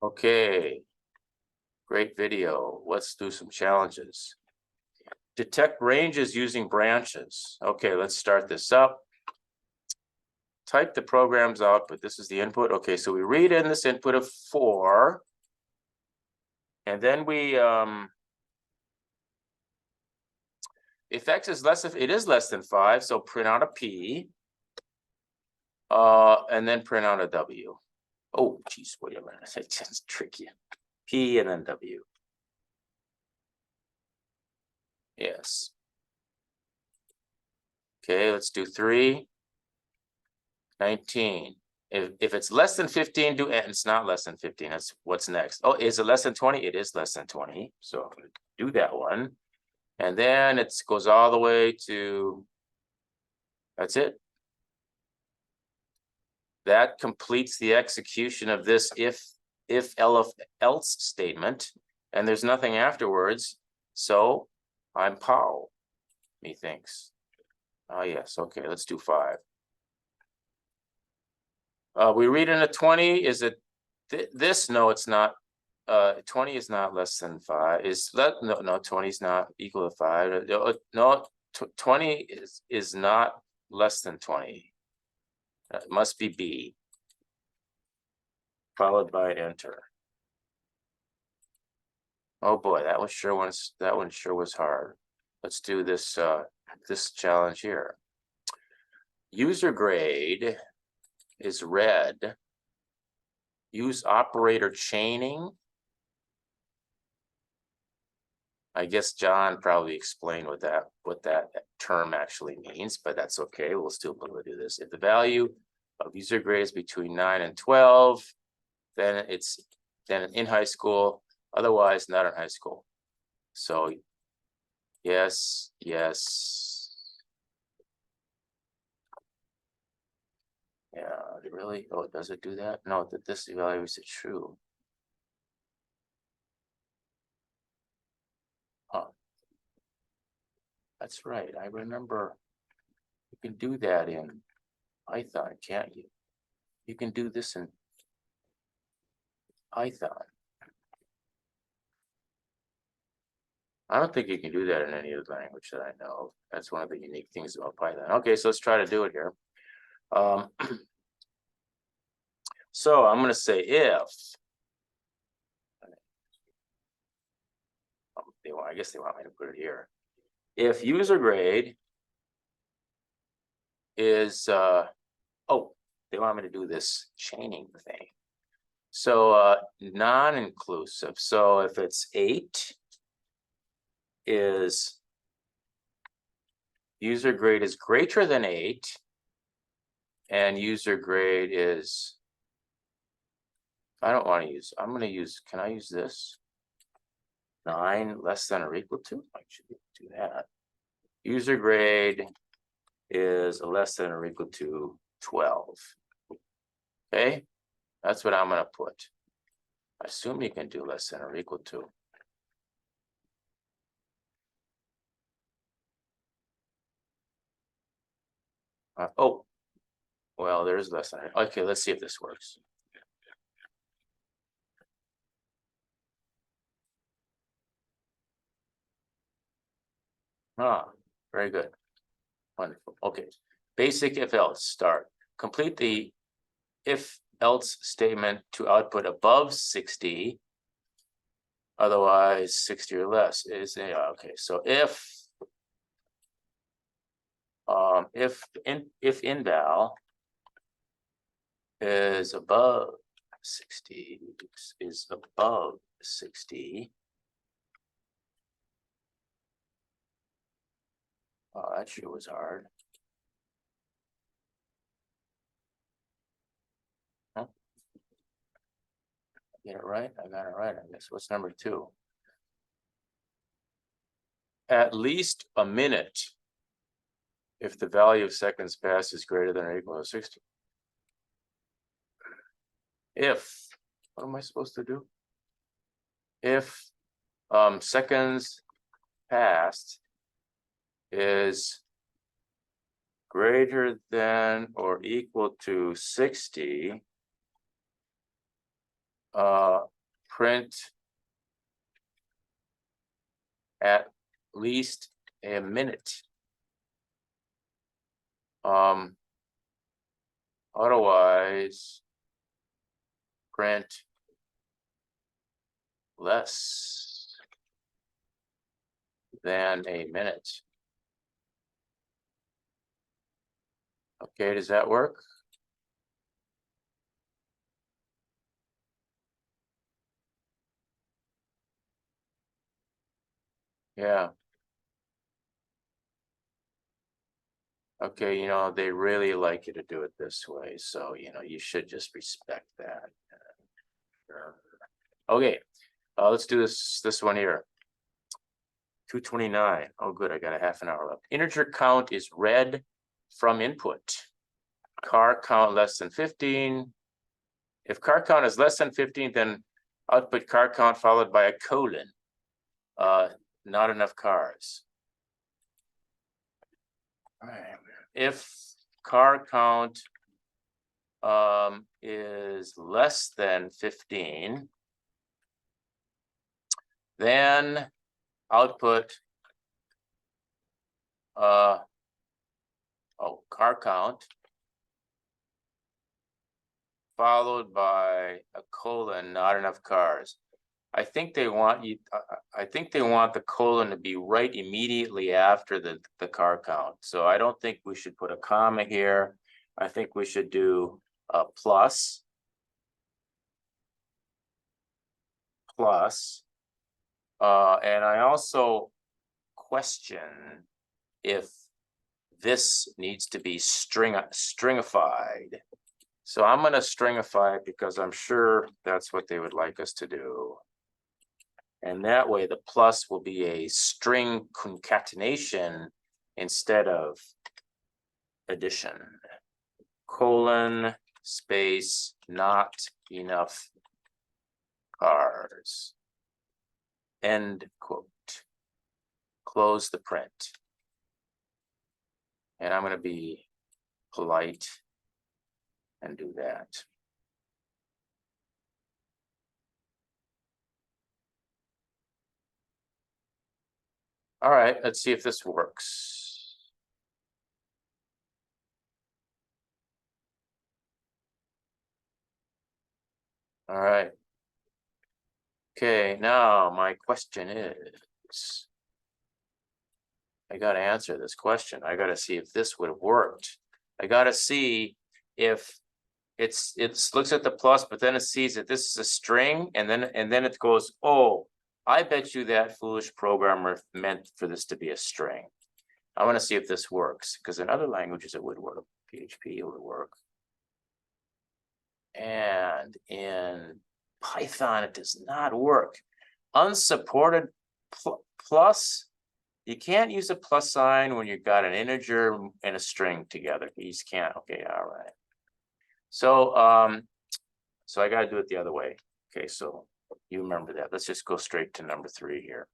Okay. Great video. Let's do some challenges. Detect ranges using branches. Okay, let's start this up. Type the program's output. This is the input. Okay, so we read in this input of 4. And then we if x is less than, it is less than 5, so print out a p. And then print out a w. Oh, geez, wait a minute. It's tricky. P and then w. Yes. Okay, let's do 3. 19. If it's less than 15, do and it's not less than 15. That's what's next. Oh, is it less than 20? It is less than 20. So I'm gonna do that one. And then it goes all the way to, that's it. That completes the execution of this if else statement, and there's nothing afterwards. So I'm Paul, methinks. Oh yes, okay, let's do 5. We read in a 20, is it this? No, it's not. 20 is not less than 5. No, 20 is not equal to 5. No, 20 is not less than 20. It must be B, followed by enter. Oh boy, that one sure was hard. Let's do this this challenge here. User grade is red. Use operator chaining. I guess John probably explained what that term actually means, but that's okay. We'll still be able to do this. If the value of user grade is between 9 and 12, then it's in high school, otherwise not in high school. So yes, yes. Yeah, really? Oh, does it do that? No, that this evaluates it true. Huh. That's right. I remember you can do that in Python, can't you? You can do this in Python. I don't think you can do that in any other language that I know. That's one of the unique things about Python. Okay, so let's try to do it here. So I'm going to say if. I guess they want me to put it here. If user grade is, oh, they want me to do this chaining thing. So non-inclusive. So if it's 8, is user grade is greater than 8, and user grade is, I don't want to use, I'm going to use, can I use this? 9 less than or equal to? I should do that. User grade is less than or equal to 12. Okay, that's what I'm going to put. I assume you can do less than or equal to. Oh, well, there's less than. Okay, let's see if this works. Ah, very good. Wonderful. Okay. Basic if else start. Complete the if else statement to output above 60. Otherwise 60 or less is okay. So if inval is above 60, is above 60. Oh, that sure was hard. Huh? Get it right? I got it right, I guess. What's number 2? At least a minute if the value of seconds passed is greater than or equal to 60. If, what am I supposed to do? If seconds passed is greater than or equal to 60, print at least a minute. Otherwise, print less than a minute. Okay, does that work? Yeah. Okay, they really like you to do it this way, so you should just respect that. Okay, let's do this one here. 229. Oh, good, I got a half an hour left. Integer count is read from input. Car count less than 15. If car count is less than 15, then output car count followed by a colon. Not enough cars. All right. If car count is less than 15, then output car count followed by a colon, not enough cars. I think they want you. I think they want the colon to be right immediately after the car count. So I don't think we should put a comma here. I think we should do a plus. And I also question if this needs to be stringified. So I'm going to stringify it because I'm sure that's what they would like us to do. And that way the plus will be a string concatenation instead of addition. Colon, space, not enough cars. End quote. Close the print. And I'm going to be polite and do that. All right, let's see if this works. All right. Okay, now my question is, I got to answer this question. I got to see if this would have worked. I got to see if it looks at the plus, but then it sees that this is a string, and then it goes, oh, I bet you that foolish programmer meant for this to be a string. I want to see if this works, because in other languages it would work. PHP it would work. And in Python it does not work. Unsupported plus, you can't use a plus sign when you've got an integer and a string together. You just can't. Okay, all right. So so I got to do it the other way. Okay, so you remember that. Let's just go straight to number 3 here.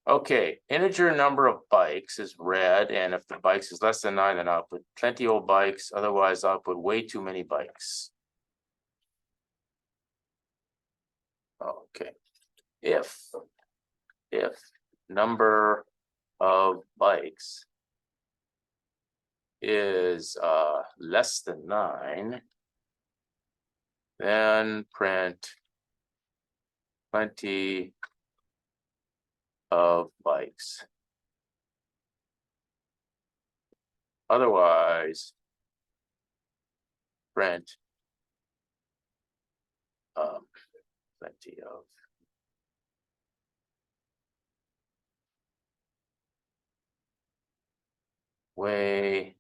Okay, integer number of bikes is read, and if the bikes is less than 9, then I'll put plenty old bikes. Otherwise, I'll put way too many bikes. Okay, if number of bikes is less than 9, then print plenty of bikes. Otherwise, print plenty of way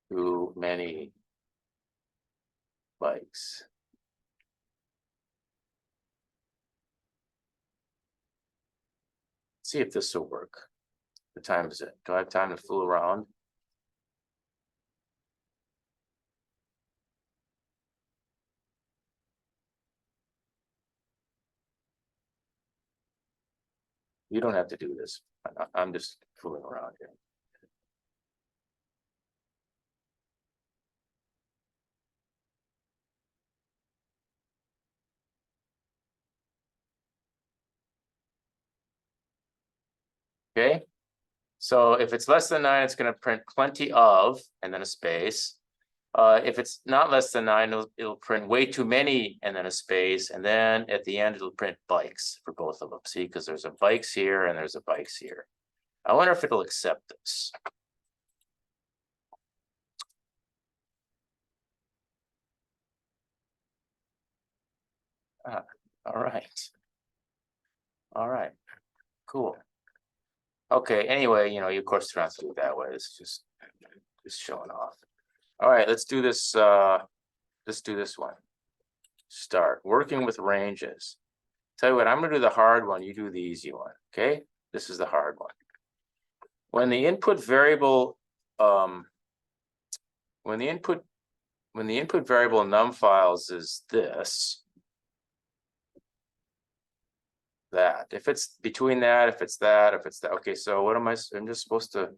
too many bikes. See if this will work. What time is it? Do I have time to fool around? You don't have to do this. I'm just fooling around here. Okay. So if it's less than 9, it's going to print plenty of, and then a space. If it's not less than 9, it'll print way too many, and then a space. And then at the end, it'll print bikes for both of them. See, because there's a bikes here and there's a bikes here. I wonder if it'll accept this. All right. All right. Cool. Okay. Anyway, you know, you of course don't have to do it that way. It's just showing off. All right. Let's do this. Let's do this one. Start working with ranges. Tell you what, I'm gonna do the hard one. You do the easy one. Okay. This is the hard one. When the input variable, when the input variable num files is this. That if it's between that, if it's that, if it's that. Okay, so what am I? I'm just supposed to.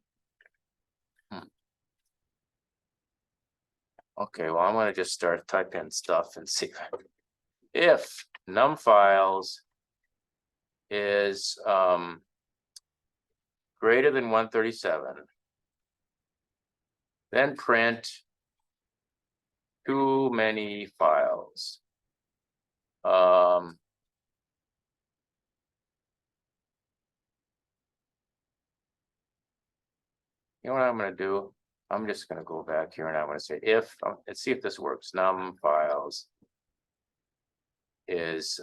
Okay, well, I'm gonna just start typing stuff and see if num files is greater than 137. Then print too many files. You know what I'm going to do? I'm just going to go back here and I'm going to say if, let's see if this works. Num files is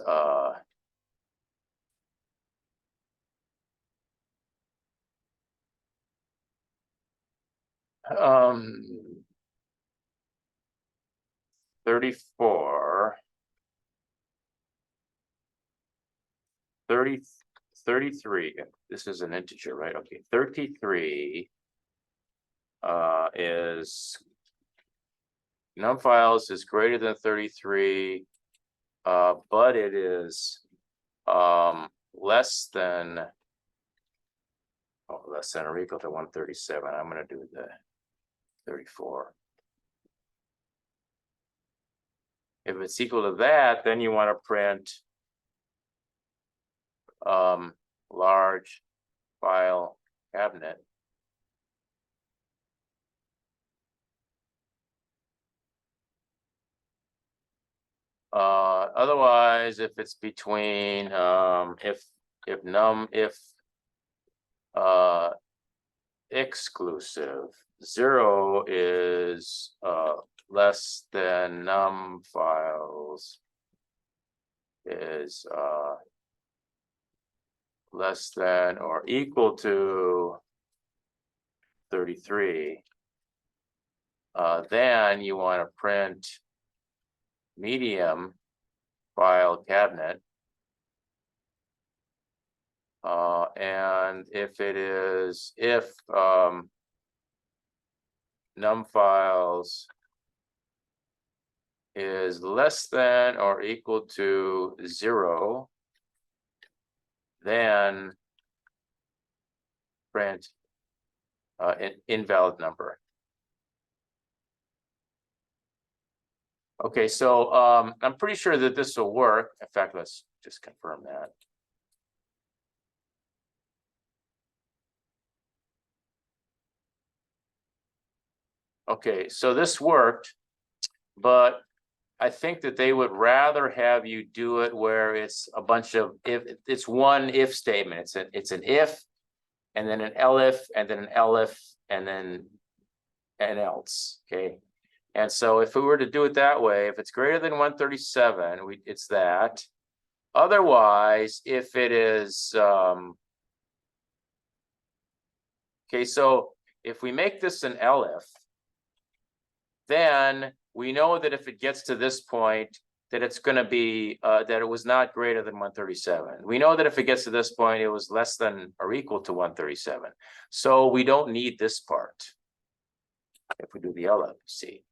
34, 30, 33. This is an integer, right? Okay, 33 is num files is greater than 33, but it is less than or equal to 137. I'm going to do the 34. If it's equal to that, then you want to print large file cabinet. Otherwise, if it's between if exclusive 0 is less than num files is less than or equal to 33, then you want to print medium file cabinet. And if it is, if num files is less than or equal to 0, then print an invalid number. Okay, so I'm pretty sure that this will work. In fact, let's just confirm that. Okay, so this worked, but I think that they would rather have you do it where it's a bunch of if it's one if statement. It's an if, and then an elif, and then an elif, and then an else. Okay. And so if we were to do it that way, if it's greater than 137, it's that. Otherwise, if it is okay, so if we make this an elif, then we know that if it gets to this point, that it's going to be that it was not greater than 137. We know that if it gets to this point, it was less than or equal to 137. So we don't need this part. If we do the elif, see.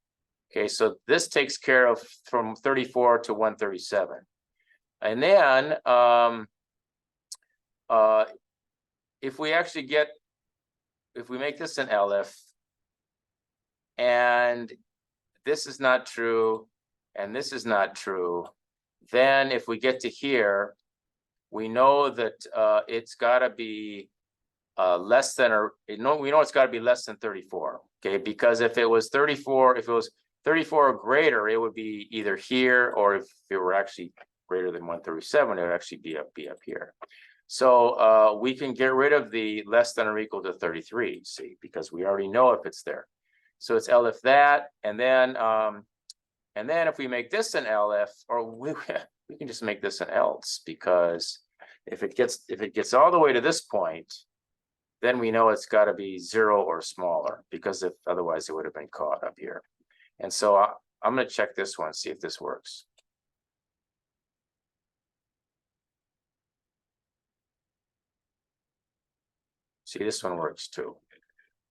Okay, so this takes care of from 34 to 137. And then if we actually get, if we make this an elif, and this is not true, and this is not true, then if we get to here, we know that it's got to be less than or we know it's got to be less than 34. Okay, because if it was 34, if it was 34 or greater, it would be either here, or if it were actually greater than 137, it would actually be up here. So we can get rid of the less than or equal to 33, see, because we already know if it's there. So it's L if that, and then if we make this an LF, or we can just make this an else, because if it gets all the way to this point, then we know it's got to be 0 or smaller, because if otherwise it would have been caught up here. And so I'm going to check this one, see if this works. See, this one works too.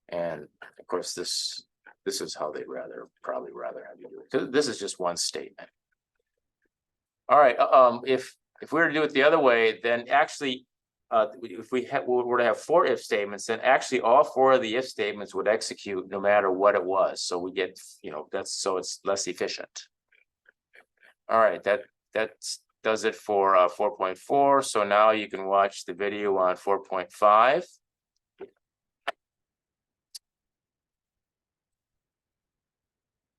And of course, this is how they'd probably rather have you do it. This is just one statement. All right. If we were to do it the other way, then actually, if we were to have 4 if statements, then actually all 4 of the if statements would execute no matter what it was. So we get, so it's less efficient. All right, that does it for 4.4. So now you can watch the video on 4.5.